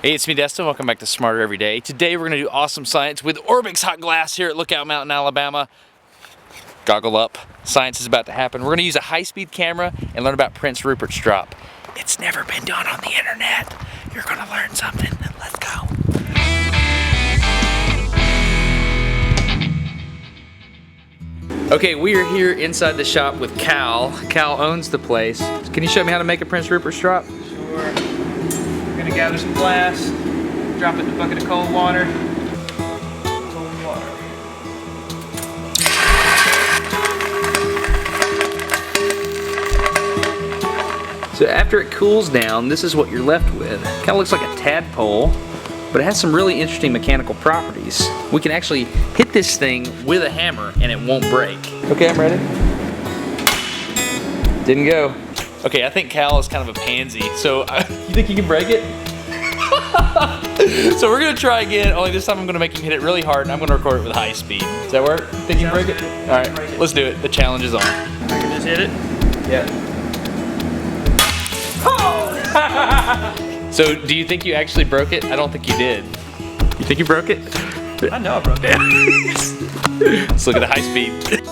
Hey, it's me, Destin. Welcome back to Smarter Every Day. Today we're going to do awesome science with Orbix Hot Glass here at Lookout Mountain, Alabama. Goggle up. Science is about to happen. We're going to use a high-speed camera and learn about Prince Rupert's drop. It's never been done on the internet. You're going to learn something. Let's go. Okay, we are here inside the shop with Cal. Cal owns the place. Can you show me how to make a Prince Rupert's drop? Sure. We're gonna gather some glass, drop it in a bucket of cold water. Cold water. So after it cools down, this is what you're left with. Kind of looks like a tadpole, but it has some really interesting mechanical properties. We can actually hit this thing with a hammer and it won't break. Okay, I'm ready. Didn't go. Okay, I think Cal is kind of a pansy, so you think you can break it? So we're gonna try again, only this time I'm gonna make him hit it really hard and I'm gonna record it with high speed. Does that work? Think you can break it? All right, let's do it. The challenge is on. I can just hit it? Yeah. So, do you think you actually broke it? I don't think you did. You think you broke it? I know I broke it. Let's look at the high speed.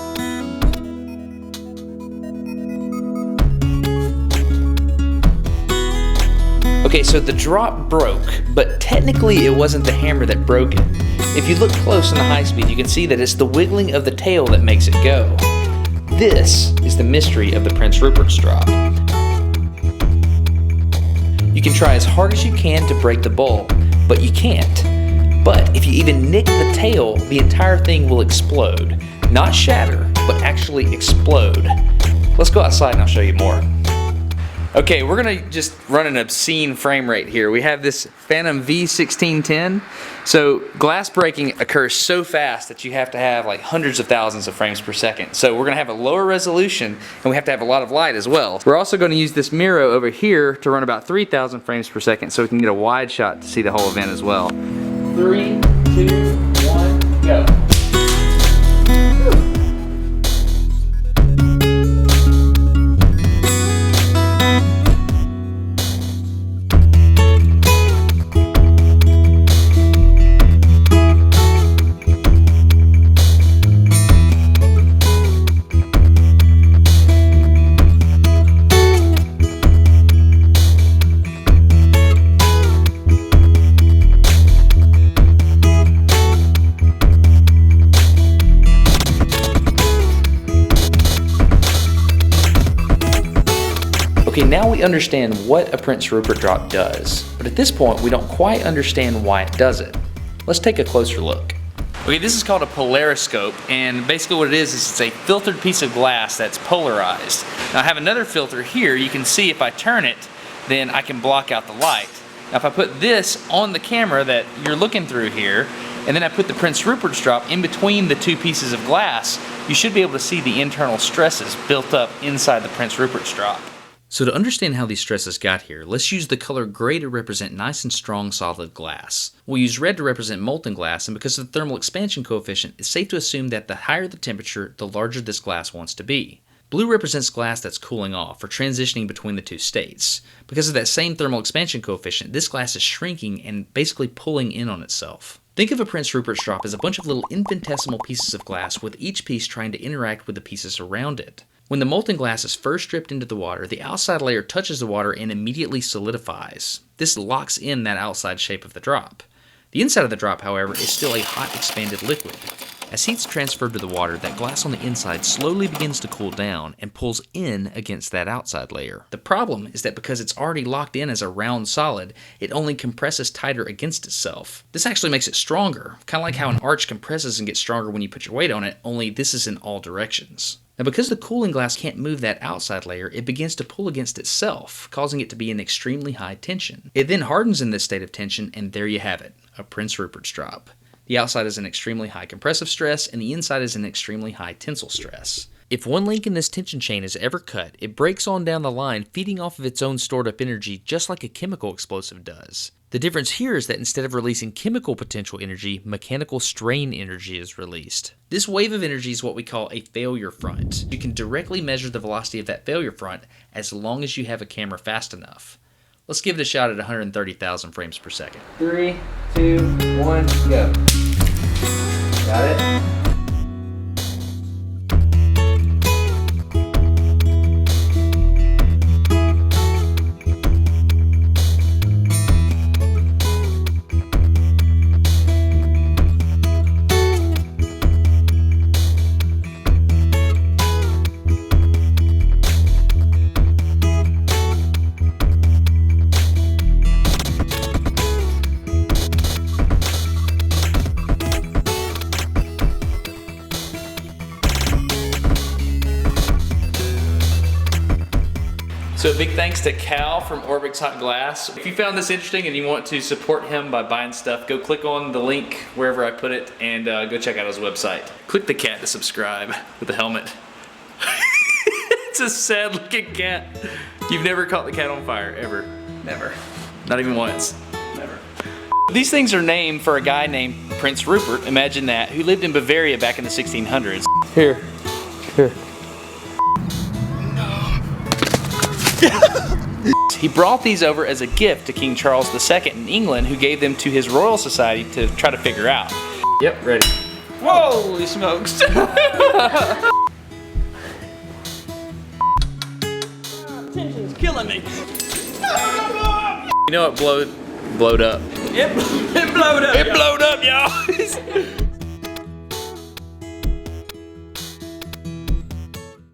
Okay, so the drop broke, but technically it wasn't the hammer that broke it. If you look close in the high speed, you can see that it's the wiggling of the tail that makes it go. This is the mystery of the Prince Rupert's drop. You can try as hard as you can to break the bulb, but you can't. But if you even nick the tail, the entire thing will explode. Not shatter, but actually explode. Let's go outside and I'll show you more. Okay, we're gonna just run an obscene frame rate here. We have this Phantom V1610. So glass breaking occurs so fast that you have to have like hundreds of thousands of frames per second. So we're gonna have a lower resolution and we have to have a lot of light as well. We're also gonna use this Miro over here to run about 3,000 frames per second so we can get a wide shot to see the whole event as well. 3, 2, 1, go. Okay, now we understand what a Prince Rupert drop does, but at this point we don't quite understand why it does it. Let's take a closer look. Okay, this is called a polariscope, and basically what it is it's a filtered piece of glass that's polarized. Now I have another filter here. You can see if I turn it, then I can block out the light. Now if I put this on the camera that you're looking through here, and then I put the Prince Rupert's drop in between the two pieces of glass, you should be able to see the internal stresses built up inside the Prince Rupert's drop. So to understand how these stresses got here, let's use the color gray to represent nice and strong solid glass. We'll use red to represent molten glass, and because of the thermal expansion coefficient, it's safe to assume that the higher the temperature, the larger this glass wants to be. Blue represents glass that's cooling off, or transitioning between the two states. Because of that same thermal expansion coefficient, this glass is shrinking and basically pulling in on itself. Think of a Prince Rupert's drop as a bunch of little infinitesimal pieces of glass, with each piece trying to interact with the pieces around it. When the molten glass is first stripped into the water, the outside layer touches the water and immediately solidifies. This locks in that outside shape of the drop. The inside of the drop, however, is still a hot expanded liquid. As heat's transferred to the water, that glass on the inside slowly begins to cool down and pulls in against that outside layer. The problem is that because it's already locked in as a round solid, it only compresses tighter against itself. This actually makes it stronger, kind of like how an arch compresses and gets stronger when you put your weight on it, only this is in all directions. Now because the cooling glass can't move that outside layer, it begins to pull against itself, causing it to be in extremely high tension. It then hardens in this state of tension, and there you have it, a Prince Rupert's drop. The outside is an extremely high compressive stress, and the inside is an extremely high tensile stress. If one link in this tension chain is ever cut, it breaks on down the line, feeding off of its own stored up energy just like a chemical explosive does. The difference here is that instead of releasing chemical potential energy, mechanical strain energy is released. This wave of energy is what we call a failure front. You can directly measure the velocity of that failure front as long as you have a camera fast enough. Let's give it a shot at 130,000 frames per second. 3, 2, 1, go. Got it? So a big thanks to Cal from Orbix Hot Glass. If you found this interesting and you want to support him by buying stuff, go click on the link wherever I put it and go check out his website. Click the cat to subscribe with the helmet. It's a sad looking cat. You've never caught the cat on fire, ever? Never. Not even once? Never. These things are named for a guy named Prince Rupert, imagine that, who lived in Bavaria back in the 1600s. Here. He brought these over as a gift to King Charles II in England, who gave them to his Royal Society to try to figure out. Yep, ready. Holy smokes. Tension's killing me. You know it blowed up. It blowed up. It blowed up, y'all.